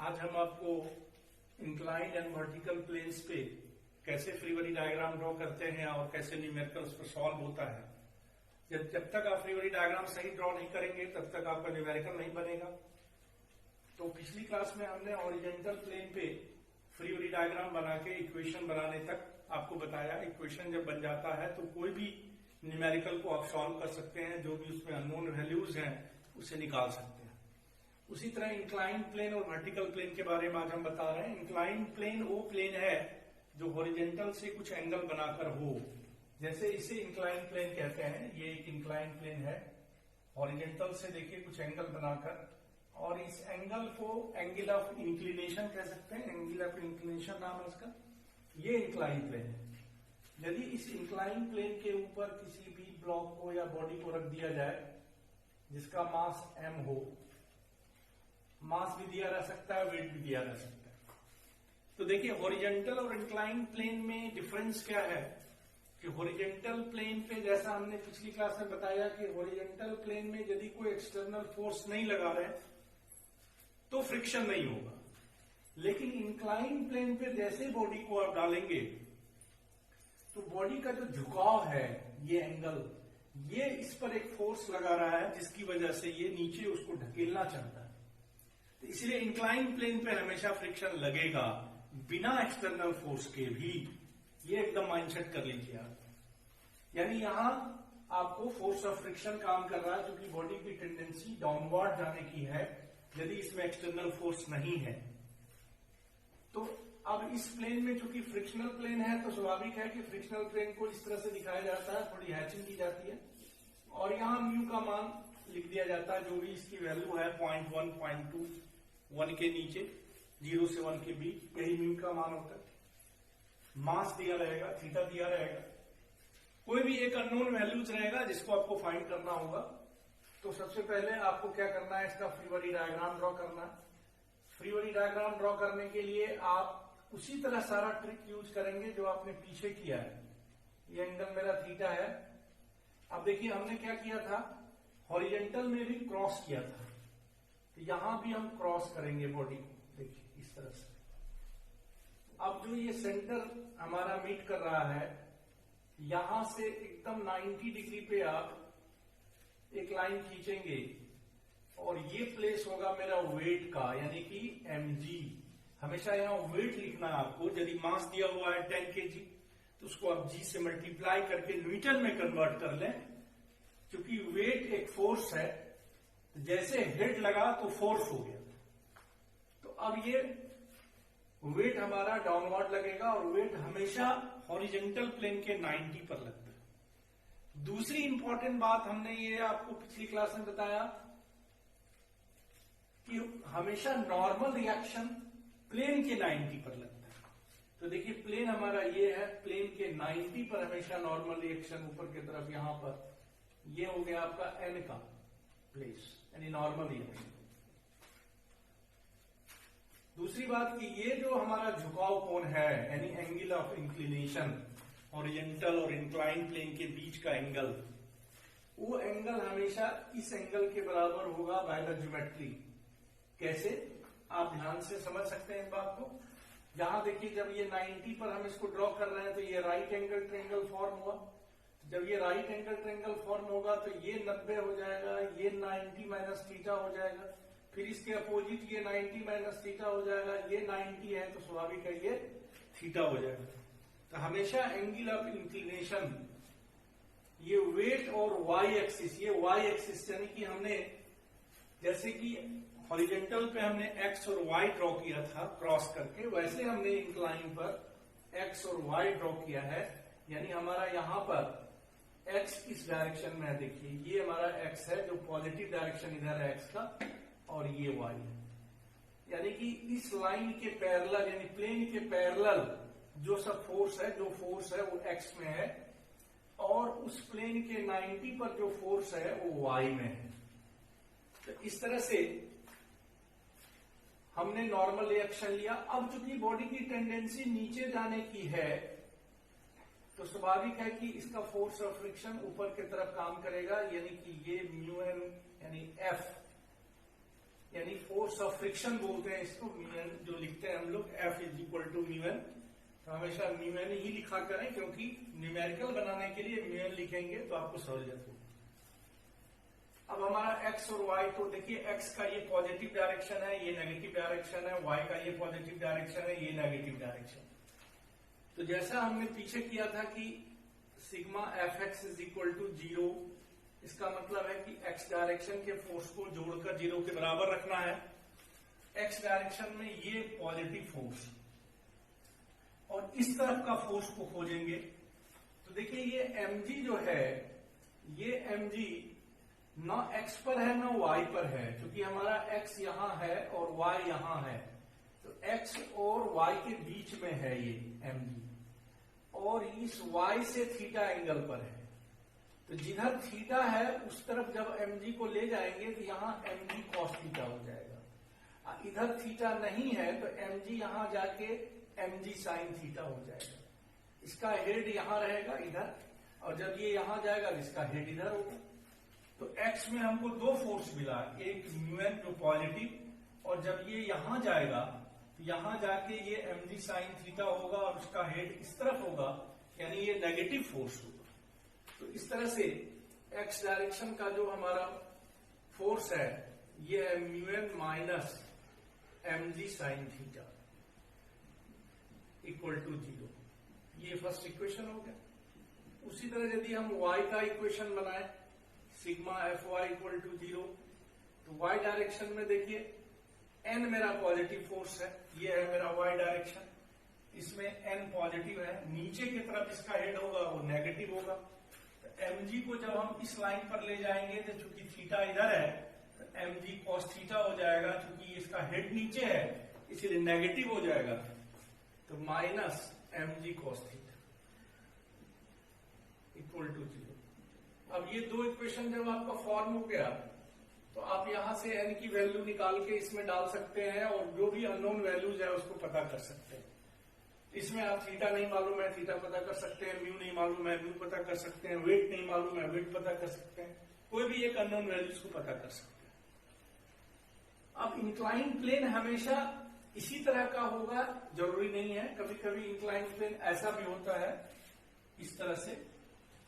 आज हम आपको इंक्लाइंड एंड वर्टिकल प्लेन्स पे कैसे फ्री बॉडी डायग्राम ड्रॉ करते हैं और कैसे न्यूमेरिकल उस पर सॉल्व होता है। जब तक आप फ्री बॉडी डायग्राम सही ड्रॉ नहीं करेंगे तब तक आपका न्यूमेरिकल नहीं बनेगा। तो पिछली क्लास में हमने हॉरिजॉन्टल प्लेन पे फ्री बॉडी डायग्राम बना के इक्वेशन बनाने तक आपको बताया। इक्वेशन जब बन जाता है तो कोई भी न्यूमेरिकल को आप सॉल्व कर सकते हैं, जो भी उसमें अननोन वैल्यूज हैं उसे निकाल सकते हैं। उसी तरह इंक्लाइंड प्लेन और वर्टिकल प्लेन के बारे में आज हम बता रहे हैं। इंक्लाइंड प्लेन वो प्लेन है जो हॉरिजॉन्टल से कुछ एंगल बनाकर हो, जैसे इसे इंक्लाइंड प्लेन कहते हैं। ये एक इंक्लाइंड प्लेन है, हॉरिजॉन्टल से देखिए कुछ एंगल बनाकर, और इस एंगल को एंगल ऑफ इंक्लिनेशन कह सकते हैं। एंगल ऑफ इंक्लिनेशन नाम है इसका। ये इंक्लाइंड प्लेन है। यदि इस इंक्लाइंड प्लेन के ऊपर किसी भी ब्लॉक को या बॉडी को रख दिया जाए जिसका मास m हो, मास भी दिया जा सकता है, वेट भी दिया जा सकता है। तो देखिए हॉरिजॉन्टल और इंक्लाइंड प्लेन में डिफरेंस क्या है कि हॉरिजॉन्टल प्लेन पे जैसा हमने पिछली क्लास में बताया कि हॉरिजॉन्टल प्लेन में यदि कोई एक्सटर्नल फोर्स नहीं लगा रहे तो फ्रिक्शन नहीं होगा, लेकिन इंक्लाइंड प्लेन पे जैसे बॉडी को आप डालेंगे तो बॉडी का जो झुकाव है, ये एंगल, ये इस पर एक फोर्स लगा रहा है जिसकी वजह से ये नीचे उसको ढकेलना चाहता है। तो इसलिए इंक्लाइंड प्लेन पे हमेशा फ्रिक्शन लगेगा बिना एक्सटर्नल फोर्स के भी। ये एकदम माइंडसेट कर लीजिए आप। यानी यहां आपको फोर्स ऑफ फ्रिक्शन काम कर रहा है क्योंकि बॉडी की टेंडेंसी डाउनवर्ड जाने की है यदि इसमें एक्सटर्नल फोर्स नहीं है। तो अब इस प्लेन में चूंकि फ्रिक्शनल प्लेन है तो स्वाभाविक है कि फ्रिक्शनल प्लेन को इस तरह से दिखाया जाता है, थोड़ी हैचिंग की जाती है और यहां म्यू का मान लिख दिया जाता है, जो भी इसकी वैल्यू है 0.1, 0.2, 1 के नीचे, 0 से 1 के बीच, यही म्यू का मान होता है। मास दिया रहेगा, थीटा दिया रहेगा, कोई भी एक अननोन वैल्यूज रहेगा जिसको आपको फाइंड करना होगा। तो सबसे पहले आपको क्या करना है, इसका फ्री बॉडी डायग्राम ड्रॉ करना है। फ्री बॉडी डायग्राम ड्रॉ करने के लिए आप उसी तरह सारा ट्रिक यूज करेंगे जो आपने पीछे किया है। ये एंगल मेरा थीटा है। अब देखिए हमने क्या किया था, हॉरिजॉन्टल में भी क्रॉस किया था, तो यहां भी हम क्रॉस करेंगे बॉडी को, देखिए इस तरह से। अब जो ये सेंटर हमारा मीट कर रहा है, यहां से एकदम 90 डिग्री पे आप एक लाइन खींचेंगे और ये प्लेस होगा मेरा वेट का, यानी कि mg। हमेशा यहां वेट लिखना है आपको। यदि मास दिया हुआ है 10 kg तो उसको आप g से मल्टीप्लाई करके न्यूटन में कन्वर्ट कर लें, क्योंकि वेट एक फोर्स है। जैसे हेड लगा तो फोर्स हो गया। तो अब ये वेट हमारा डाउनवर्ड लगेगा और वेट हमेशा हॉरिजॉन्टल प्लेन के 90 पर लगता है। दूसरी इंपॉर्टेंट बात हमने ये आपको पिछली क्लास में बताया कि हमेशा नॉर्मल रिएक्शन प्लेन के 90 पर लगता है। तो देखिए प्लेन हमारा ये है, प्लेन के 90 पर हमेशा नॉर्मल रिएक्शन ऊपर की तरफ, यहां पर ये हो गया आपका n का प्लेस, यानी नॉर्मल रिएक्शन। दूसरी बात कि ये जो हमारा झुकाव कोण है, यानी एंगल ऑफ इंक्लिनेशन, हॉरिजॉन्टल और इंक्लाइंड प्लेन के बीच का एंगल, वो एंगल हमेशा इस एंगल के बराबर होगा बाय द ज्योमेट्री। कैसे, आप ध्यान से समझ सकते हैं इस बात को। यहां देखिए जब ये 90 पर हम इसको ड्रॉ कर रहे हैं तो ये राइट एंगल ट्रायंगल फॉर्म हुआ। जब ये राइट एंगल ट्रायंगल फॉर्म होगा तो ये 90 हो जाएगा, ये 90 माइनस थीटा हो जाएगा, फिर इसके अपोजिट ये 90 माइनस थीटा हो जाएगा, ये 90 है तो स्वाभाविक है ये थीटा हो जाएगा। तो हमेशा एंगल ऑफ इंक्लिनेशन, ये वेट और वाई एक्सिस, ये वाई एक्सिस, यानी कि हमने जैसे कि हॉरिजॉन्टल पे हमने एक्स और वाई ड्रॉ किया था क्रॉस करके, वैसे हमने इंक्लाइन पर एक्स और वाई ड्रॉ किया है। यानी हमारा यहां पर एक्स इस डायरेक्शन में है, देखिए ये हमारा एक्स है जो पॉजिटिव डायरेक्शन इधर है एक्स का, और ये वाई है। यानी कि इस लाइन के पैरेलल, यानी प्लेन के पैरेलल जो सब फोर्स है, जो फोर्स है वो एक्स में है, और उस प्लेन के 90 पर जो फोर्स है वो वाई में है। तो इस तरह से हमने नॉर्मल रिएक्शन लिया। अब चूंकि बॉडी की टेंडेंसी नीचे जाने की है तो स्वाभाविक है कि इसका फोर्स ऑफ फ्रिक्शन ऊपर की तरफ काम करेगा, यानी कि ये म्यू एन यानी एफ यानी फोर्स ऑफ फ्रिक्शन बोलते हैं इसको, म्यूएन जो लिखते हैं हम लोग, F इज इक्वल टू म्यूएन। तो हमेशा म्यूएन ही लिखा करें, क्योंकि न्यूमेरिकल बनाने के लिए म्यूएन लिखेंगे तो आपको सहूलियत होगी। अब हमारा x और y को देखिए, x का ये पॉजिटिव डायरेक्शन है, ये नेगेटिव डायरेक्शन है, y का ये पॉजिटिव डायरेक्शन है, ये नेगेटिव डायरेक्शन। तो जैसा हमने पीछे किया था कि sigma Fx is equal to 0, इसका मतलब है कि x डायरेक्शन के फोर्स को जोड़कर 0 के बराबर रखना है। x डायरेक्शन में ये पॉजिटिव फोर्स और इस तरफ का फोर्स को खोजेंगे। तो देखिए ये mg जो है, ये mg ना x पर है ना y पर है, क्योंकि हमारा x यहां है और y यहां है। तो x और y के बीच में है ये mg, और इस y से थीटा एंगल पर है। तो जिधर थीटा है उस तरफ जब mg को ले जाएंगे तो यहां mg cos थीटा हो जाएगा। इधर थीटा नहीं है तो mg यहां जाके mg sin थीटा हो जाएगा। इसका हेड यहां रहेगा इधर, और जब ये यहां जाएगा तो इसका हेड इधर होगा। तो x में हमको दो फोर्स मिला, एक म्यूएन जो पॉजिटिव, और जब ये यहां जाएगा तो यहां जाके ये mg sin थीटा होगा और उसका हेड इस तरफ होगा, यानी ये नेगेटिव फोर्स होगा। तो इस तरह से x डायरेक्शन का जो हमारा फोर्स है ये है mu N minus mg sin theta equal to 0। ये फर्स्ट इक्वेशन हो गया। उसी तरह यदि हम y का इक्वेशन बनाए, सिग्मा Fy इक्वल टू 0, तो y डायरेक्शन में देखिए n मेरा पॉजिटिव फोर्स है, ये है मेरा y डायरेक्शन, इसमें n पॉजिटिव है, नीचे की तरफ इसका हेड होगा वो नेगेटिव होगा। तो mg को जब हम इस लाइन पर ले जाएंगे तो चूंकि थीटा इधर है तो mg cos थीटा हो जाएगा, चूंकि इसका हेड नीचे है इसीलिए नेगेटिव हो जाएगा। तो minus mg cos theta equal to 0। अब ये दो इक्वेशन जब आपका फॉर्म हो गया तो आप यहां से n की वैल्यू निकाल के इसमें डाल सकते हैं और जो भी अननोन वैल्यूज है उसको पता कर सकते हैं। इसमें आप थीटा नहीं मालूम है, थीटा पता कर सकते हैं, म्यू नहीं मालूम है, म्यू पता कर सकते हैं, वेट नहीं मालूम है, वेट पता कर सकते हैं, कोई भी एक अननोन वैल्यूज को पता कर सकते हैं। अब इंक्लाइन प्लेन हमेशा इसी तरह का होगा जरूरी नहीं है, कभी कभी इंक्लाइन प्लेन ऐसा भी होता है इस तरह से,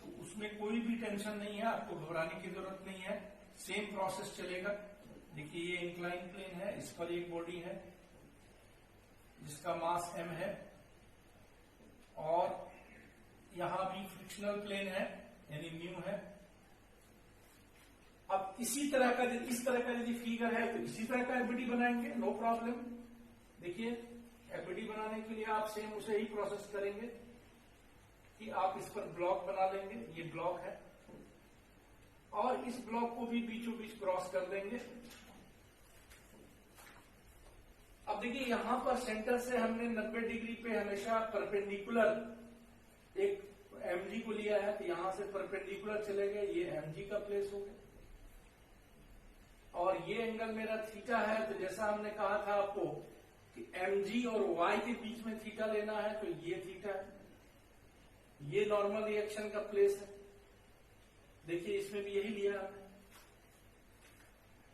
तो उसमें कोई भी टेंशन नहीं है, आपको घबराने की जरूरत नहीं है, सेम प्रोसेस चलेगा। देखिए ये इंक्लाइन प्लेन है, इस पर एक बॉडी है जिसका मास m है, और यहां भी फ्रिक्शनल प्लेन है यानी म्यू है। अब इसी तरह का इस तरह का यदि फिगर है तो इसी तरह का एफबीडी बनाएंगे, नो प्रॉब्लम। देखिए एफबीडी बनाने के लिए आप सेम उसे ही प्रोसेस करेंगे कि आप इस पर ब्लॉक बना लेंगे, ये ब्लॉक है, और इस ब्लॉक को भी बीचों बीच क्रॉस कर देंगे। अब देखिए यहां पर सेंटर से हमने 90 डिग्री पे हमेशा परपेंडिकुलर एक mg को लिया है, तो यहां से परपेंडिकुलर चले गए, ये mg का प्लेस हो गया, और ये एंगल मेरा थीटा है। तो जैसा हमने कहा था आपको कि mg और y के बीच में थीटा लेना है, तो ये थीटा है, ये नॉर्मल रिएक्शन का प्लेस है। देखिए इसमें भी यही लिया हमने,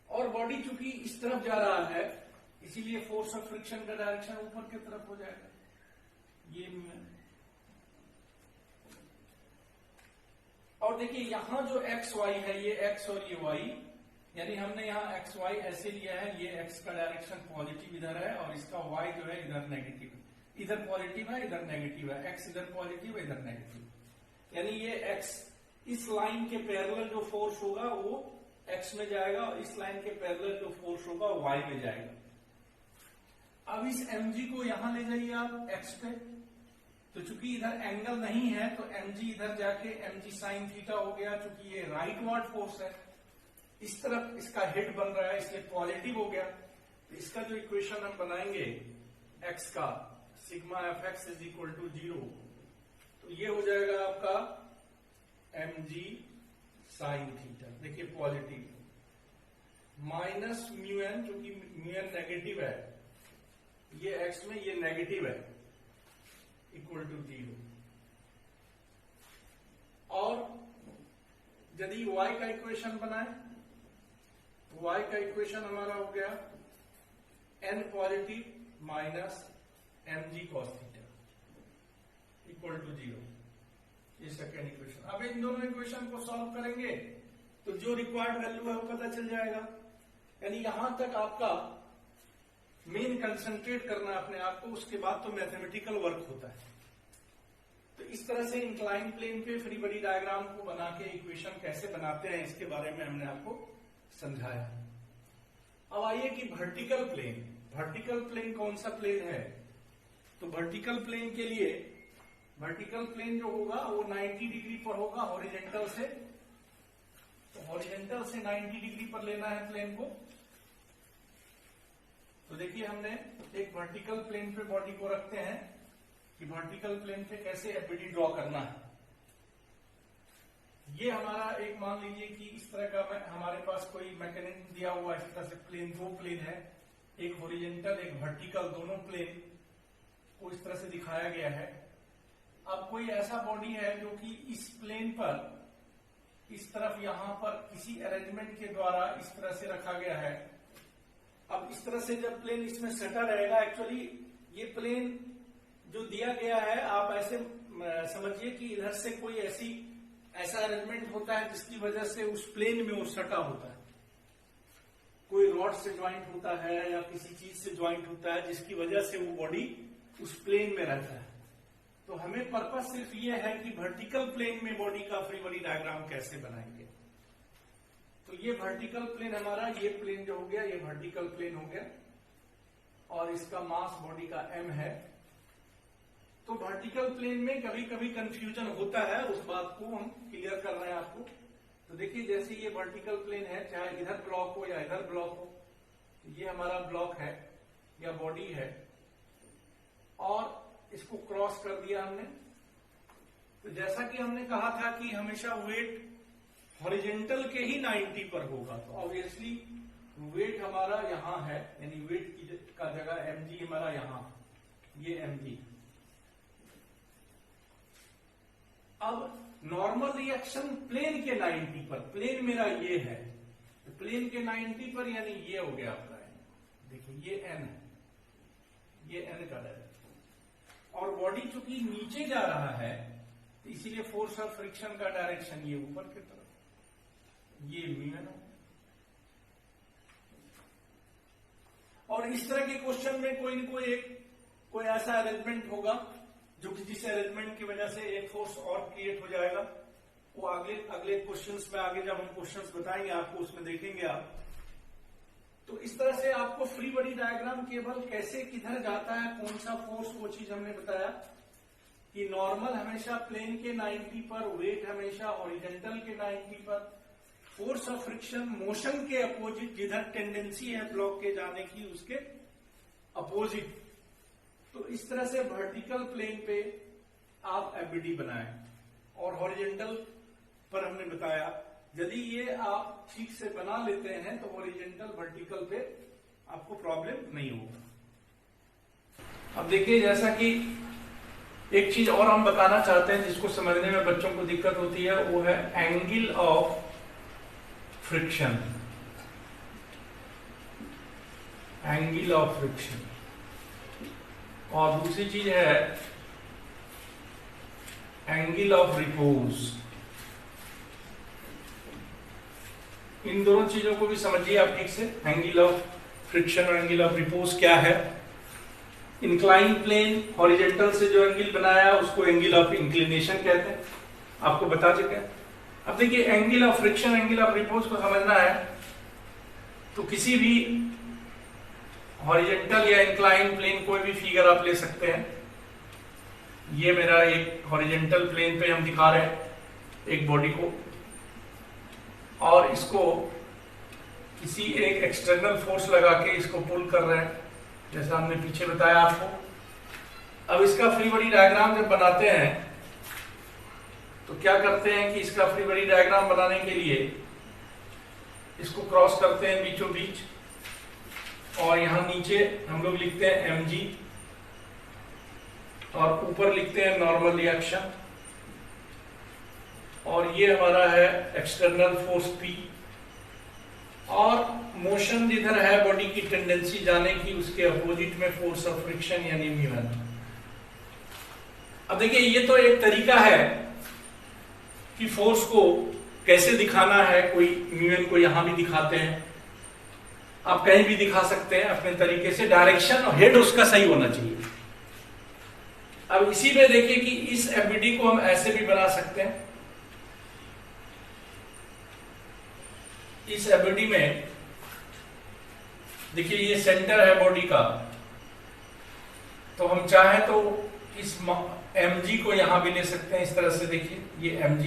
और बॉडी चूंकि इस तरफ जा रहा है इसीलिए फोर्स ऑफ फ्रिक्शन का डायरेक्शन ऊपर की तरफ हो जाएगा, ये और देखिए यहां जो एक्स वाई है, ये एक्स और ये वाई, यानी हमने यहाँ एक्स वाई ऐसे लिया है, ये एक्स का डायरेक्शन पॉजिटिव इधर है और इसका वाई जो है इधर नेगेटिव, इधर पॉजिटिव है इधर नेगेटिव है, एक्स इधर पॉजिटिव इधर नेगेटिव, यानी ये एक्स इस लाइन के पैरेलल जो फोर्स होगा वो एक्स में जाएगा और इस लाइन के पैरेलल जो फोर्स होगा वाई में जाएगा। अब इस mg को यहां ले जाइए आप x पे, तो चूंकि इधर एंगल नहीं है तो mg इधर जाके mg sin थीटा हो गया, चूंकि ये राइट वार्ड फोर्स है, इस तरफ इसका हेड बन रहा है इसलिए पॉजिटिव हो गया। तो इसका जो इक्वेशन हम बनाएंगे x का, sigma fx is equal to 0, तो ये हो जाएगा आपका mg sin थीटा, देखिए पॉजिटिव माइनस म्यू एन, क्योंकि म्यू एन नेगेटिव है, ये x में ये नेगेटिव है, इक्वल टू 0। और यदि y का इक्वेशन बनाए तो y का इक्वेशन हमारा हो गया n positive minus mg cos theta equal to 0। ये सेकेंड इक्वेशन। अब इन दोनों इक्वेशन को सॉल्व करेंगे तो जो रिक्वायर्ड वैल्यू है वो पता चल जाएगा। यानी यहां तक आपका मेन कंसंट्रेट करना है अपने आप को, उसके बाद तो मैथमेटिकल वर्क होता है। तो इस तरह से इंक्लाइन प्लेन पे फ्री बॉडी डायग्राम को बना के इक्वेशन कैसे बनाते हैं इसके बारे में हमने आपको समझाया। अब आइए कि वर्टिकल प्लेन, वर्टिकल प्लेन कौन सा प्लेन है? तो वर्टिकल प्लेन के लिए वर्टिकल प्लेन जो होगा वो 90 डिग्री पर होगा हॉरिजॉन्टल से। तो हॉरिजॉन्टल से 90 डिग्री पर लेना है प्लेन को। तो देखिए हमने एक वर्टिकल प्लेन पे बॉडी को रखते हैं कि वर्टिकल प्लेन पे कैसे एफबीडी ड्रॉ करना है। ये हमारा एक मान लीजिए कि इस तरह का हमारे पास कोई मैकेनिज्म दिया हुआ है। इस तरह से प्लेन, दो प्लेन है, एक हॉरिजॉन्टल एक वर्टिकल, दोनों प्लेन को इस तरह से दिखाया गया है। अब कोई ऐसा बॉडी है जो कि इस प्लेन पर इस तरफ यहां पर किसी अरेंजमेंट के द्वारा इस तरह से रखा गया है। अब इस तरह से जब प्लेन इसमें सटा रहेगा, एक्चुअली ये प्लेन जो दिया गया है आप ऐसे समझिए कि इधर से कोई ऐसा अरेंजमेंट होता है जिसकी वजह से उस प्लेन में वो सटा होता है। कोई रॉड से ज्वाइंट होता है या किसी चीज से ज्वाइंट होता है जिसकी वजह से वो बॉडी उस प्लेन में रहता है। तो हमें पर्पस सिर्फ ये है कि वर्टिकल प्लेन में बॉडी का फ्री बॉडी डायग्राम कैसे बनाएंगे। तो ये वर्टिकल प्लेन हमारा, ये प्लेन जो हो गया ये वर्टिकल प्लेन हो गया और इसका मास बॉडी का m है। तो वर्टिकल प्लेन में कभी कभी कंफ्यूजन होता है, उस बात को हम क्लियर कर रहे हैं आपको। तो देखिए जैसे ये वर्टिकल प्लेन है, चाहे इधर ब्लॉक हो या इधर ब्लॉक हो, तो ये हमारा ब्लॉक है या बॉडी है और इसको क्रॉस कर दिया हमने। तो जैसा कि हमने कहा था कि हमेशा वेट हॉरिजॉन्टल के ही 90 पर होगा, तो ऑब्वियसली वेट हमारा यहां है, यानी वेट की का जगह mg हमारा यहां, ये mg। अब नॉर्मल रिएक्शन प्लेन के 90 पर, प्लेन मेरा ये है, तो प्लेन के 90 पर यानी ये हो गया आपका n। देखिए ये n है, ये n का डायरेक्शन, और बॉडी चूंकि नीचे जा रहा है तो इसीलिए फोर्स ऑफ फ्रिक्शन का डायरेक्शन ये ऊपर की तरफ, ये μn। और इस तरह के क्वेश्चन में कोई न कोई ऐसा अरेंजमेंट होगा जो कि जिस अरेंजमेंट की वजह से एक फोर्स और क्रिएट हो जाएगा। वो अगले क्वेश्चंस में आगे जब हम क्वेश्चंस बताएंगे आपको उसमें देखेंगे आप। तो इस तरह से आपको फ्री बॉडी डायग्राम केवल कैसे किधर जाता है, कौन सा फोर्स, वो चीज हमने बताया कि नॉर्मल हमेशा प्लेन के 90 पर, वेट हमेशा हॉरिजॉन्टल के 90 पर, फोर्स ऑफ फ्रिक्शन मोशन के अपोजिट, जिधर टेंडेंसी है ब्लॉक के जाने की उसके अपोजिट। तो इस तरह से वर्टिकल प्लेन पे आप एफबीडी बनाएं और हॉरिजॉन्टल पर हमने बताया यदि ये आप ठीक से बना लेते हैं तो हॉरिजॉन्टल वर्टिकल पे आपको प्रॉब्लम नहीं होगा। अब देखिए जैसा कि एक चीज और हम बताना चाहते हैं जिसको समझने में बच्चों को दिक्कत होती है, वो है angle of friction. Angle of friction, और दूसरी चीज है एंगल ऑफ रिपोज। इन दोनों चीजों को भी समझिए आप ठीक से। एंगल ऑफ फ्रिक्शन और एंगल ऑफ रिपोज क्या है। इंक्लाइन प्लेन हॉरिजॉन्टल से जो एंगल बनाया उसको एंगल ऑफ इंक्लिनेशन कहते हैं, आपको बता चुके हैं। अब देखिए angle of friction, angle of repose को समझना है तो किसी भी हॉरिजॉन्टल या इंक्लाइन प्लेन कोई भी फिगर आप ले सकते हैं। ये मेरा एक हॉरिजॉन्टल प्लेन पे हम दिखा रहे हैं एक बॉडी को, और इसको किसी एक एक्सटर्नल फोर्स लगा के इसको पुल कर रहे हैं, जैसा हमने पीछे बताया आपको। अब इसका फ्री बॉडी डायग्राम जब बनाते हैं तो क्या करते हैं कि इसका फ्री बॉडी डायग्राम बनाने के लिए इसको क्रॉस करते हैं बीचों बीच, और यहां नीचे हम लोग लिखते हैं mg और ऊपर लिखते हैं नॉर्मल रिएक्शन, और ये हमारा है एक्सटर्नल फोर्स P, और मोशन जिधर है बॉडी की टेंडेंसी जाने की, उसके अपोजिट में फोर्स ऑफ फ्रिक्शन यानी म्यू। अब देखिए ये तो एक तरीका है कि फोर्स को कैसे दिखाना है। कोई म्यू को यहां भी दिखाते हैं, आप कहीं भी दिखा सकते हैं अपने तरीके से, डायरेक्शन और हेड उसका सही होना चाहिए। अब इसी में देखिए कि इस एफबीडी को हम ऐसे भी बना सकते हैं। इस एफबीडी में देखिए ये सेंटर है बॉडी का, तो हम चाहें तो इस mg को यहां भी ले सकते हैं इस तरह से। देखिए ये mg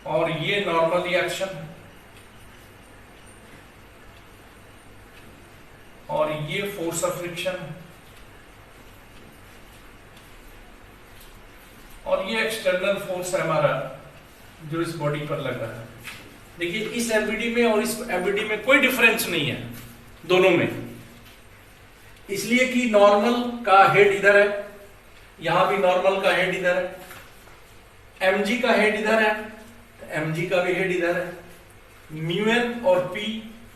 और ये नॉर्मल रिएक्शन और ये फोर्स ऑफ फ्रिक्शन और ये एक्सटर्नल फोर्स है हमारा जो इस बॉडी पर लग रहा है। देखिए इस एफबीडी में और इस एफबीडी में कोई डिफरेंस नहीं है दोनों में, इसलिए कि नॉर्मल का हेड इधर है, यहां भी नॉर्मल का हेड इधर है, mg का हेड इधर है, mg का भी हेड इधर है, μn और p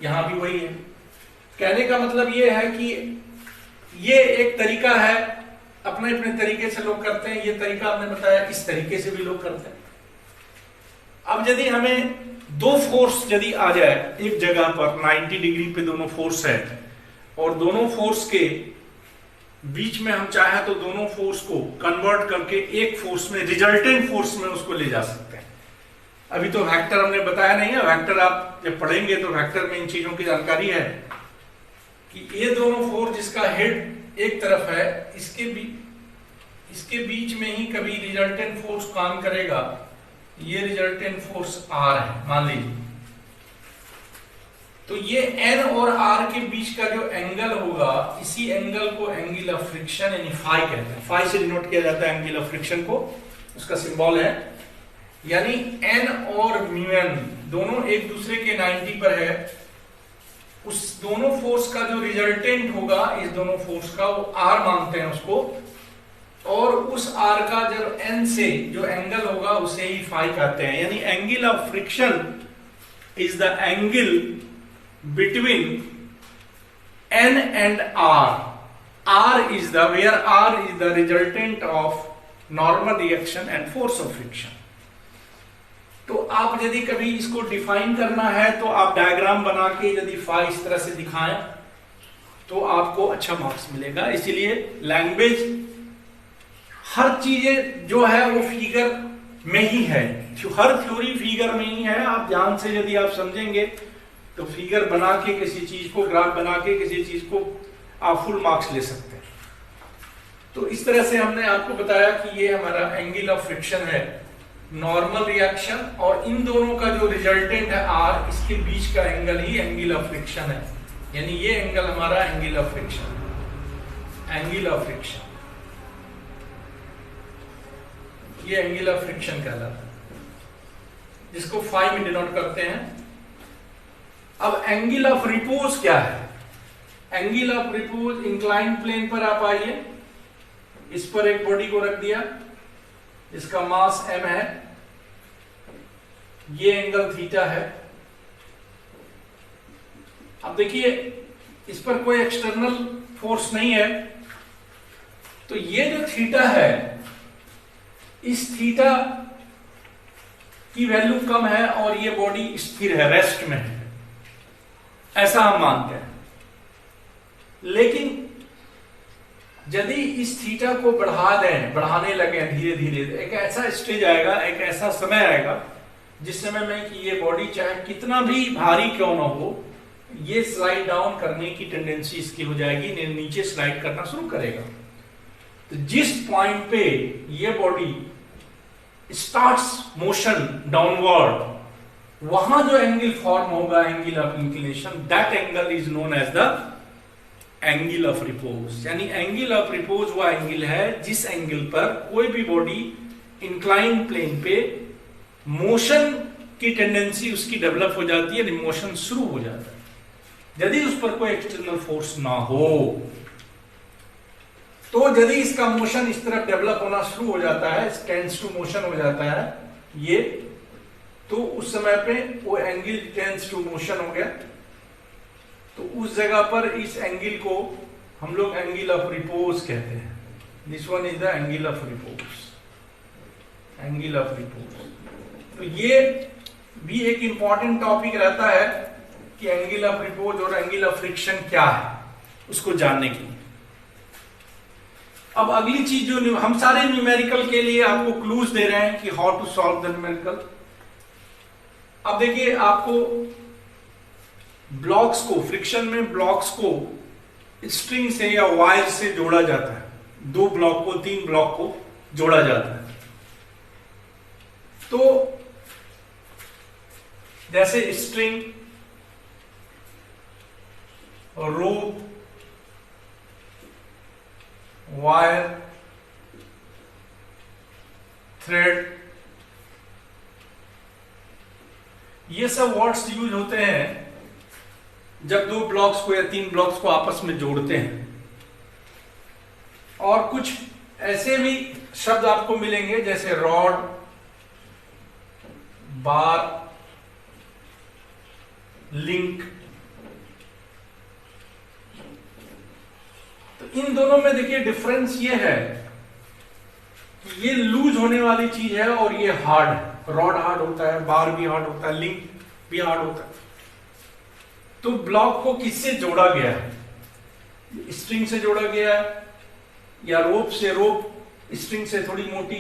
यहां भी वही है। कहने का मतलब ये है कि ये एक तरीका है, अपने अपने तरीके से लोग करते हैं। ये तरीका आपने बताया, इस तरीके से भी लोग करते हैं। अब यदि हमें दो फोर्स यदि आ जाए एक जगह पर 90 डिग्री पे दोनों फोर्स है और दोनों फोर्स के बीच में हम चाहे तो दोनों फोर्स को कन्वर्ट करके एक फोर्स में, रिजल्टेंट फोर्स में उसको ले जा सकते हैं। अभी तो वेक्टर हमने बताया नहीं है, वेक्टर आप जब पढ़ेंगे तो वेक्टर में इन चीजों की जानकारी है कि ये दोनों फोर्स जिसका हेड एक तरफ है, इसके बीच में ही कभी रिजल्टेंट फोर्स काम करेगा। ये रिजल्टेंट फोर्स R है मान लीजिए, तो ये N और R के बीच का जो एंगल होगा, इसी एंगल को एंगल ऑफ फ्रिक्शन यानी फाई कहते हैं। फाई से डिनोट किया जाता है एंगल ऑफ फ्रिक्शन को, उसका सिंबल है। यानी N और μn दोनों एक दूसरे के 90 पर है, उस दोनों फोर्स का जो रिजल्टेंट होगा इस दोनों फोर्स का, वो R मानते हैं उसको, और उस R का जब N से जो एंगल होगा उसे ही फाई कहते हैं। यानी angle of friction is the angle between N and R. R is the resultant of normal reaction and force of friction. तो आप यदि कभी इसको डिफाइन करना है तो आप डायग्राम बना के यदि फाई इस तरह से दिखाएं तो आपको अच्छा मार्क्स मिलेगा। इसीलिए लैंग्वेज हर चीजें जो है वो फिगर में ही है, हर थ्योरी फिगर में ही है। आप ध्यान से यदि आप समझेंगे तो फिगर बना के किसी चीज को, ग्राफ बना के किसी चीज को आप फुल मार्क्स ले सकते हैं। तो इस तरह से हमने आपको बताया कि ये हमारा एंगल ऑफ फ्रिक्शन है, नॉर्मल रिएक्शन, और इन दोनों का जो रिजल्टेंट है R, इसके बीच का angle he angle of friction है। यानी ये एंगल हमारा angle of friction, angle of friction, ये एंगल ऑफ फ्रिक्शन कहलाता है, जिसको फाई में डिनोट करते हैं। अब एंगल ऑफ रिपोज क्या है? Angle of repose incline plane पर आप आइए, इस पर एक बॉडी को रख दिया, इसका मास m है, ये एंगल थीटा है। अब देखिए इस पर कोई एक्सटर्नल फोर्स नहीं है, तो ये जो थीटा है, इस थीटा की वैल्यू कम है और ये बॉडी स्थिर है, रेस्ट में है, ऐसा हम मानते हैं। लेकिन यदि इस थीटा को बढ़ाने लगे धीरे धीरे, एक ऐसा स्टेज आएगा, एक ऐसा समय आएगा जिस समय में कि ये बॉडी चाहे कितना भी भारी क्यों ना हो, ये स्लाइड डाउन करने की टेंडेंसी इसकी हो जाएगी, नीचे स्लाइड करना शुरू करेगा। तो जिस पॉइंट पे ये बॉडी स्टार्ट्स मोशन डाउनवर्ड, वहां जो एंगल फॉर्म होगा, angle of inclination, that angle is known as the angle of repose. यानी एंगल ऑफ रिपोज वह एंगल है जिस एंगल पर कोई भी बॉडी इंक्लाइन प्लेन पे मोशन की टेंडेंसी उसकी डेवलप हो जाती है, मोशन शुरू हो जाता है। यदि उस पर कोई एक्सटर्नल फोर्स ना हो, तो यदि इसका मोशन इस तरफ डेवलप होना शुरू हो जाता है, टेंड्स टू मोशन हो जाता है ये, तो उस समय पे वो एंगल टेंस टू मोशन हो गया। तो उस जगह पर इस एंगल को हम लोग एंगल ऑफ रिपोज कहते हैं। This one is the angle of repose, angle of repose. तो ये भी एक इंपॉर्टेंट टॉपिक रहता है कि एंगल ऑफ रिपोज और एंगल ऑफ फ्रिक्शन क्या है, उसको जानने की। अब अगली चीज जो हम सारे न्यूमेरिकल के लिए आपको क्लूज दे रहे हैं कि how to solve the numerical. अब देखिए, आपको ब्लॉक्स को, फ्रिक्शन में ब्लॉक्स को स्ट्रिंग से या वायर से जोड़ा जाता है। 2 ब्लॉक को, 3 ब्लॉक को जोड़ा जाता है। तो जैसे स्ट्रिंग, रोप, वायर, थ्रेड, ये सब वर्ड्स यूज होते हैं जब 2 ब्लॉक्स को या 3 ब्लॉक्स को आपस में जोड़ते हैं। और कुछ ऐसे भी शब्द आपको मिलेंगे जैसे रॉड, बार, लिंक। तो इन दोनों में देखिए डिफरेंस ये है कि ये लूज होने वाली चीज है और ये हार्ड है। रॉड हार्ड होता है, बार भी हार्ड होता है, लिंक भी हार्ड होता है। तो ब्लॉक को किससे जोड़ा गया है? स्ट्रिंग से जोड़ा गया है, या रोप से। रोप स्ट्रिंग से थोड़ी मोटी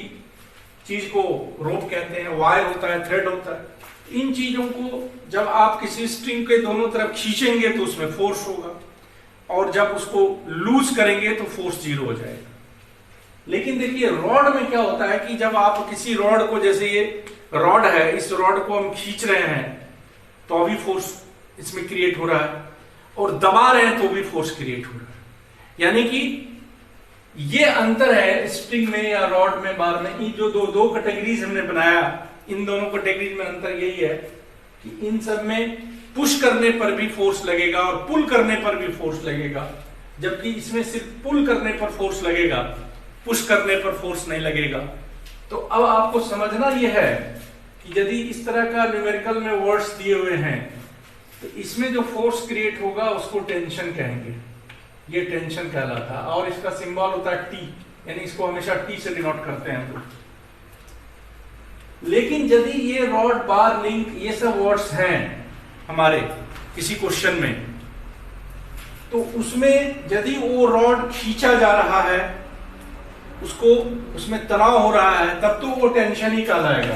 चीज को रोप कहते हैं, वायर होता है, थ्रेड होता है। इन चीजों को जब आप किसी स्ट्रिंग के दोनों तरफ खींचेंगे तो उसमें फोर्स होगा, और जब उसको लूज करेंगे तो फोर्स 0 हो जाएगा। लेकिन देखिए, रॉड में क्या होता है कि जब आप किसी रॉड को, जैसे ये रॉड है, इस रॉड को हम खींच रहे हैं तो अभी फोर्स इसमें क्रिएट हो रहा है, और दबा रहे हैं तो भी फोर्स क्रिएट हो रहा है। यानी कि ये अंतर है स्ट्रिंग में या रॉड में, बार में। ये जो दो कैटेगरीज हमने बनाया, इन दोनों कैटेगरीज में अंतर यही है कि इन सब में पुश करने पर भी फोर्स लगेगा और पुल करने पर भी फोर्स लगेगा, जबकि इसमें सिर्फ पुल करने पर फोर्स लगेगा, पुश करने पर फोर्स नहीं लगेगा। तो अब आपको समझना यह है कि यदि इस तरह का न्यूमेरिकल में वर्ड्स दिए हुए हैं तो इसमें जो फोर्स क्रिएट होगा उसको टेंशन कहेंगे। ये टेंशन कहलाता है, और इसका सिंबल होता है टी, यानी इसको हमेशा टी से डिनोट करते हैं हम लोग। लेकिन यदि ये रॉड, बार, लिंक, ये सब वर्ड्स हैं हमारे किसी क्वेश्चन में, तो उसमें यदि वो रॉड खींचा जा रहा है, उसको, उसमें तनाव हो रहा है, तब तो वो टेंशन ही कहलाएगा,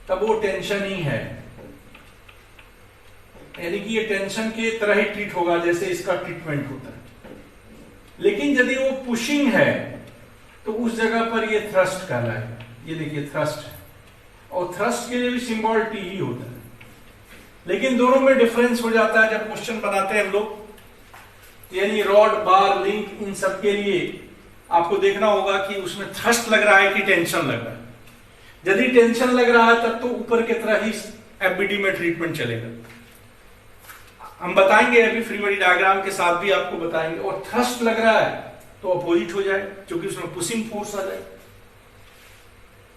तब वो टेंशन ही है। यानी कि ये टेंशन के तरह ही ट्रीट होगा जैसे इसका ट्रीटमेंट होता है। लेकिन यदि वो पुशिंग है तो उस जगह पर ये थ्रस्ट कहलाएगा। ये देखिए थ्रस्ट है, और थ्रस्ट के लिए भी सिंबल टी ही होता है। लेकिन दोनों में डिफरेंस हो जाता है जब क्वेश्चन बनाते हैं हम लोग। यानी रॉड, बार, लिंक, इन सब के लिए आपको देखना होगा कि उसमें थ्रस्ट लग रहा है कि टेंशन लग रहा है। यदि टेंशन लग रहा है तब तो ऊपर की तरह ही एफबीडी में ट्रीटमेंट चलेगा। हम बताएंगे अभी फ्री बॉडी डायग्राम के साथ भी आपको बताएंगे। और थ्रस्ट लग रहा है तो अपोजिट हो जाए, क्योंकि उसमें पुशिंग फोर्स आ जाए।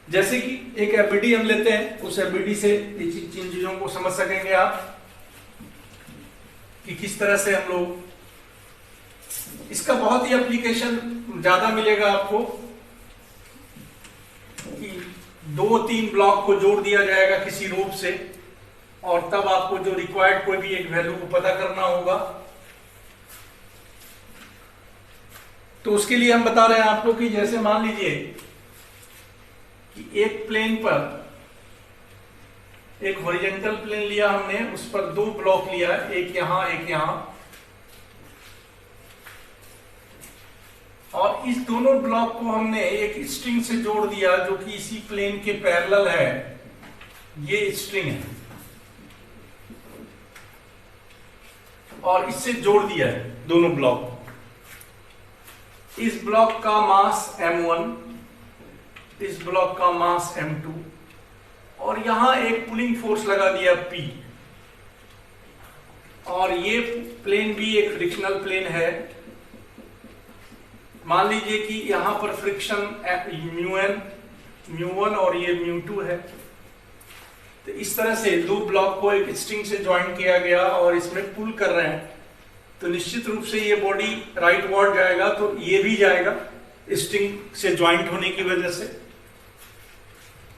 जैसे कि एक एफबीडी हम लेते हैं, उस एफबीडी से जिन चीजों को समझ सकेंगे आप कि किस तरह से हम लोग, इसका बहुत ही एप्लीकेशन ज्यादा मिलेगा आपको कि 2-3 ब्लॉक को जोड़ दिया जाएगा किसी रोप से, और तब आपको जो रिक्वायर्ड कोई भी एक वैल्यू को पता करना होगा। तो उसके लिए हम बता रहे हैं आपको कि जैसे मान लीजिए कि एक प्लेन पर, एक हॉरिजॉन्टल प्लेन लिया हमने, उस पर 2 ब्लॉक लिया, एक यहां एक यहां, और इस दोनों ब्लॉक को हमने एक स्ट्रिंग से जोड़ दिया जो कि इसी प्लेन के पैरेलल है। ये स्ट्रिंग है और इससे जोड़ दिया है दोनों ब्लॉक। इस ब्लॉक का मास m1, इस ब्लॉक का मास m2, और यहां एक पुलिंग फोर्स लगा दिया P। और ये प्लेन भी एक फ्रिक्शनल प्लेन है। मान लीजिए कि यहां पर फ्रिक्शन μn, μ1 और ये μ2 है। तो इस तरह से दो ब्लॉक को एक स्ट्रिंग से ज्वाइन किया गया और इसमें पुल कर रहे हैं, तो निश्चित रूप से ये बॉडी राइट वर्ड जाएगा, तो ये भी जाएगा स्ट्रिंग से ज्वाइंट होने की वजह से।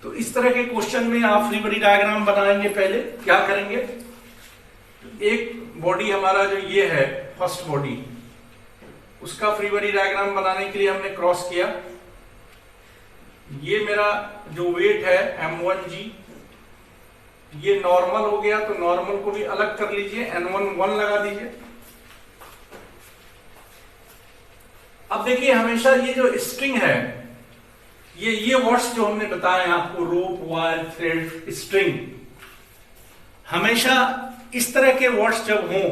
तो इस तरह के क्वेश्चन में आप फ्री बॉडी डायग्राम बनाएंगे। पहले क्या करेंगे, एक बॉडी हमारा जो ये है फर्स्ट बॉडी, उसका फ्री बॉडी डायग्राम बनाने के लिए हमने क्रॉस किया। ये मेरा जो वेट है m1g, ये नॉर्मल हो गया, तो नॉर्मल को भी अलग कर लीजिए, n1 1 लगा दीजिए। अब देखिए हमेशा ये जो स्ट्रिंग है, ये वर्ड्स जो हमने बताए आपको, रोप, वायर, थ्रेड, स्ट्रिंग, हमेशा इस तरह के वर्ड्स जब हों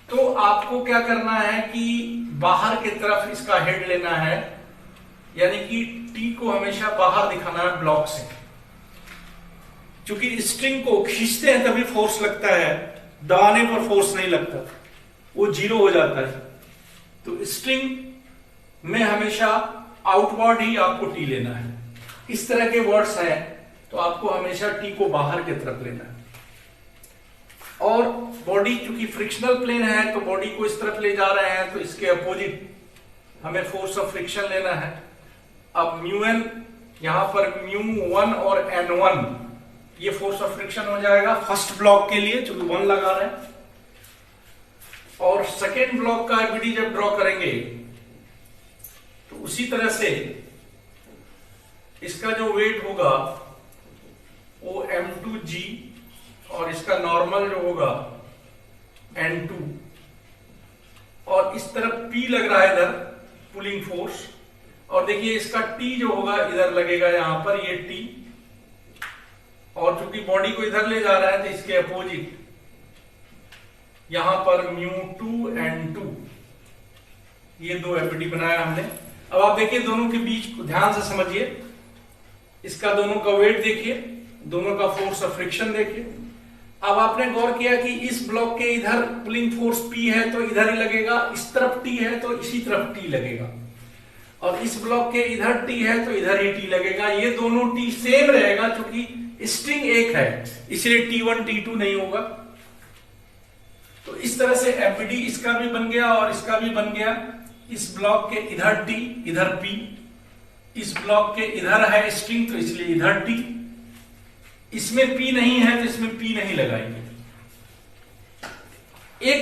तो आपको क्या करना है कि बाहर की तरफ इसका हेड लेना है, यानी कि टी को हमेशा बाहर दिखाना है ब्लॉक से। क्योंकि स्ट्रिंग को खींचते हैं तभी फोर्स लगता है, दबाने पर फोर्स नहीं लगता, वो 0 हो जाता है। तो स्ट्रिंग में हमेशा आउटवर्ड ही आपको टी लेना है। इस तरह के वर्ड्स हैं तो आपको हमेशा टी को बाहर की तरफ लेना है। और बॉडी चूंकि फ्रिक्शनल प्लेन है तो बॉडी को इस तरफ ले जा रहे हैं, तो इसके अपोजिट हमें फोर्स ऑफ फ्रिक्शन लेना है। अब म्यू यहां पर μ1 और n1 ये फोर्स ऑफ फ्रिक्शन हो जाएगा फर्स्ट ब्लॉक के लिए, चूंकि 1 लगा रहे हैं। और सेकेंड ब्लॉक का एबीडी जब ड्रॉ करेंगे तो उसी तरह से इसका जो वेट होगा वो m2g और इसका नॉर्मल जो होगा n2, और इस तरफ P लग रहा है इधर पुलिंग फोर्स, और देखिए इसका T जो होगा इधर लगेगा, यहां पर ये T, और चूंकि बॉडी को इधर ले जा रहा है तो इसके अपोजिट यहां पर μ2 n2, ये दो एबीडी बनाया हमने। अब आप देखिए दोनों के बीच को ध्यान से समझिए, इसका दोनों का वेट देखिए, दोनों का फोर्स ऑफ फ्रिक्शन देखिए। अब आपने गौर किया कि इस ब्लॉक के इधर पुलिंग फोर्स P है तो इधर ही लगेगा, इस तरफ T है तो इसी तरफ T लगेगा, और इस ब्लॉक के इधर T है तो इधर ही T लगेगा। ये दोनों T सेम रहेगा, क्योंकि स्ट्रिंग एक है, इसलिए T1 T2 नहीं होगा। तो इस तरह से एबीडी इसका भी बन गया और इसका भी बन गया। इस ब्लॉक के इधर T इधर P, इस ब्लॉक के इधर है स्ट्रिंग तो इसलिए इधर T, इसमें P नहीं है तो इसमें P नहीं लगाएंगे। एक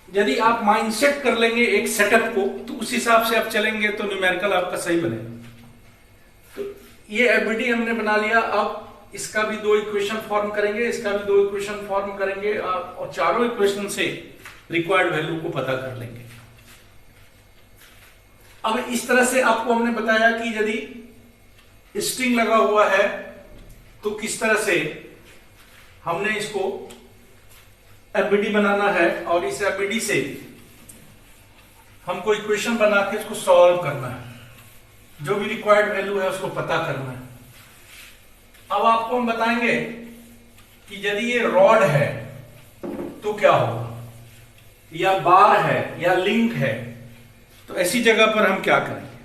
यदि आप माइंडसेट कर लेंगे एक सेटअप को, तो उस हिसाब से आप चलेंगे तो न्यूमेरिकल आपका सही बनेगा। तो ये एबीडी हमने बना लिया। अब इसका भी दो इक्वेशन फॉर्म करेंगे, इसका भी दो इक्वेशन फॉर्म करेंगे, और चारों इक्वेशन से रिक्वायर्ड वैल्यू को पता कर लेंगे। अब इस तरह से आपको हमने बताया कि यदि स्ट्रिंग लगा हुआ है तो किस तरह से हमने इसको एबीडी बनाना है, और इस एबीडी से हमको इक्वेशन बना के इसको सॉल्व करना है, जो भी रिक्वायर्ड वैल्यू है उसको पता करना है। अब आपको हम बताएंगे कि यदि ये रॉड है तो क्या होगा, या बार है या लिंक है, तो ऐसी जगह पर हम क्या करेंगे।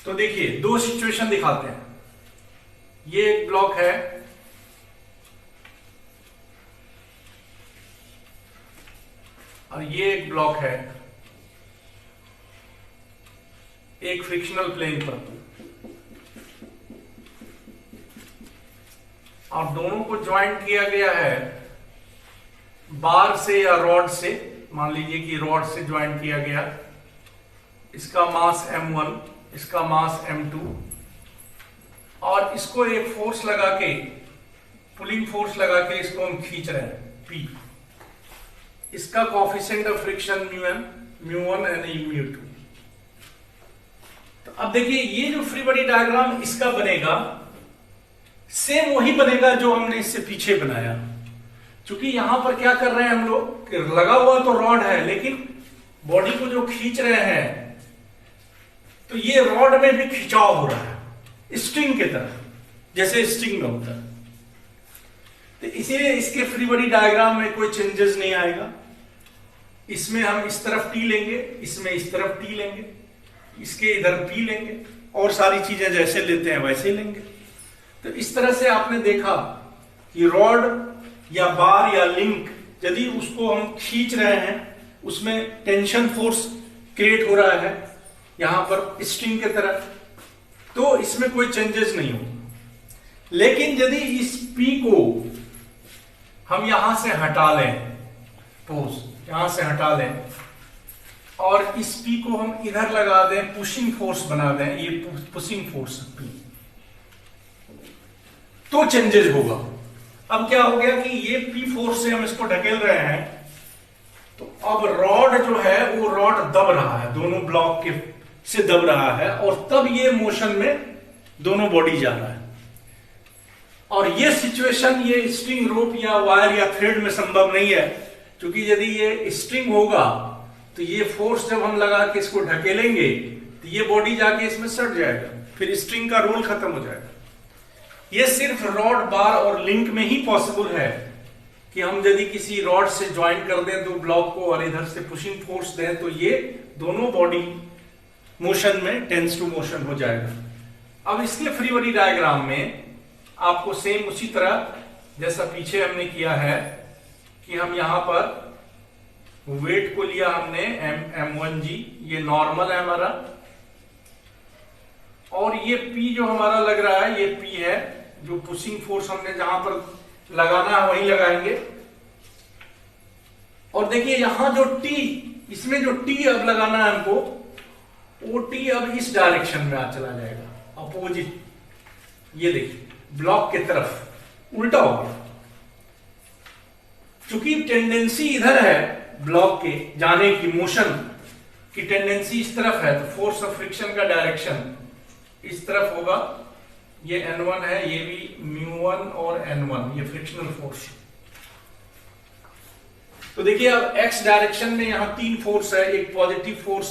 तो देखिए दो सिचुएशन दिखाते हैं। ये एक ब्लॉक है, और ये एक ब्लॉक है एक फ्रिक्शनल प्लेन पर, और दोनों को ज्वाइंट किया गया है बार से या रॉड से। मान लीजिए कि रॉड से ज्वाइंट किया गया, इसका मास m1, इसका मास m2, और इसको एक फोर्स लगा के, पुलिंग फोर्स लगा के इसको हम खींच रहे हैं P। इसका कोएफिशिएंट ऑफ फ्रिक्शन μm, μ1 यानी μ2। तो अब देखिए ये जो फ्री बॉडी डायग्राम इसका बनेगा, सेम वही बनेगा जो हमने इससे पीछे बनाया। क्योंकि यहां पर क्या कर रहे हैं हम लोग कि लगा हुआ तो रॉड है, लेकिन बॉडी को जो खींच रहे हैं तो ये रॉड में भी खिंचाव हो रहा है स्ट्रिंग के तरह, जैसे स्ट्रिंग में होता है। तो इसीलिए इसके फ्री बॉडी डायग्राम में कोई चेंजेस नहीं आएगा। इसमें हम इस तरफ टी लेंगे, इसमें इस तरफ टी लेंगे, इसके इधर पी लेंगे, और सारी चीजें जैसे लेते हैं वैसे लेंगे। तो इस तरह से आपने देखा कि रॉड या बार या लिंक यदि उसको हम खींच रहे हैं, उसमें टेंशन फोर्स क्रिएट हो रहा है यहां पर स्ट्रिंग के तरह, तो इसमें कोई चेंजेस नहीं होगा। लेकिन यदि इस P को हम यहां से हटा लें, यहां से हटा लें और इस P को हम इधर लगा दें, पुशिंग फोर्स बना दें, ये पुशिंग फोर्स P, तो चेंजेस होगा। अब क्या हो गया कि ये P फोर्स से हम इसको ढकेल रहे हैं, तो अब रॉड जो है वो रॉड दब रहा है, दोनों ब्लॉक के से दब रहा है, और तब ये मोशन में दोनों बॉडी जा रहा है। और ये सिचुएशन ये स्ट्रिंग रोप या वायर या थ्रेड में संभव नहीं है, क्योंकि यदि ये स्ट्रिंग होगा तो ये फोर्स जब हम लगा के इसको ढकेलेंगे तो ये बॉडी जाके इसमें सट जाएगा, फिर स्ट्रिंग का रोल खत्म हो जाएगा। ये सिर्फ रॉड, बार और लिंक में ही पॉसिबल है कि हम यदि किसी रॉड से ज्वाइन कर दें दो ब्लॉक को और इधर से पुशिंग फोर्स दें तो ये दोनों बॉडी मोशन में टेंस टू मोशन हो जाएगा। अब इसके फ्री बॉडी डायग्राम में आपको सेम उसी तरह जैसा पीछे हमने किया है कि हम यहां पर वेट को लिया हमने M1G, ये नॉर्मल है हमारा, और ये P जो हमारा लग रहा है ये P है, जो पुशिंग फोर्स हमने जहां पर लगाना है वहीं लगाएंगे। और देखिए यहां जो T, इसमें जो T अब लगाना है हमको, वो T अब इस डायरेक्शन में चला जाएगा, अपोजिट, ये देखिए ब्लॉक की तरफ उल्टा हो गया। चूंकि टेंडेंसी इधर है ब्लॉक के जाने की, मोशन की टेंडेंसी इस तरफ है, तो फोर्स ऑफ फ्रिक्शन का डायरेक्शन इस तरफ होगा। ये N1 है, ये भी μ1 और N1, ये फ्रिक्शनल फोर्स। तो देखिए अब x डायरेक्शन में यहां तीन फोर्स है, एक पॉजिटिव फोर्स,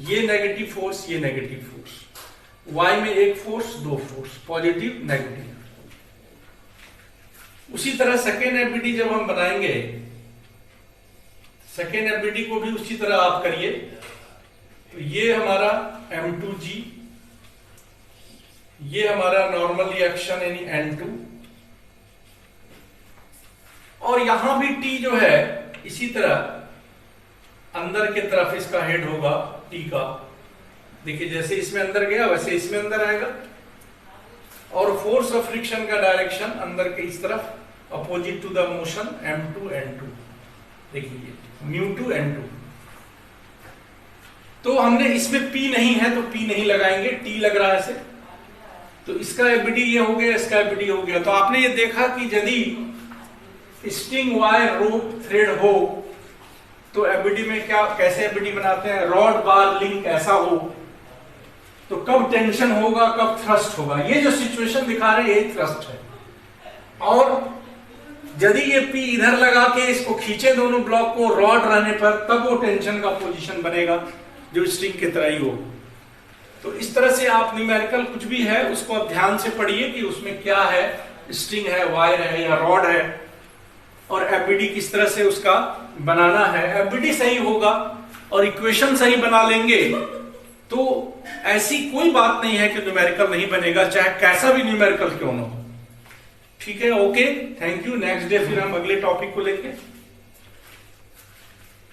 ये नेगेटिव फोर्स, ये नेगेटिव फोर्स। y में एक फोर्स, दो फोर्स, पॉजिटिव नेगेटिव। उसी तरह सेकेंड एफबीडी जब हम बनाएंगे, सेकेंड एफबीडी को भी उसी तरह आप करिए। तो ये हमारा M2G, ये हमारा नॉर्मल रिएक्शन यानी N2, और यहां भी T जो है इसी तरह अंदर की तरफ इसका हेड होगा T का। देखिए जैसे इसमें अंदर गया वैसे इसमें अंदर आएगा, और फोर्स ऑफ फ्रिक्शन का डायरेक्शन अंदर के इस तरफ, opposite to the motion M2 N2। देखिए μ2 N2। तो हमने इसमें P नहीं है तो P नहीं लगाएंगे, T लग रहा है इसे, तो इसका एफबीडी ये हो गया, इसका एफबीडी हो गया। तो आपने ये देखा कि यदि स्ट्रिंग, वायर, रोप, थ्रेड हो तो एफबीडी में क्या, कैसे एफबीडी बनाते हैं, रॉड, बार, लिंक ऐसा हो तो कब टेंशन होगा, कब थ्रस्ट होगा, ये जो सिचुएशन दिखा रहे हैं यही थ्रस्ट है। और यदि ये P इधर लगा के इसको खींचे दोनों ब्लॉक को रॉड रहने पर, तब वो टेंशन का पोजीशन बनेगा जो स्ट्रिंग की तरह ही हो। तो इस तरह से आप न्यूमेरिकल कुछ भी है उसको आप ध्यान से पढ़िए कि उसमें क्या है, स्ट्रिंग है, वायर है या रॉड है, और एफबीडी किस तरह से उसका बनाना है। एफबीडी सही होगा और इक्वेशन सही बना लेंगे तो ऐसी कोई बात नहीं है कि न्यूमेरिकल नहीं बनेगा, चाहे कैसा भी न्यूमेरिकल क्यों ना हो। ठीक है, okay, thank you. Next day फिर हम अगले टॉपिक को लेके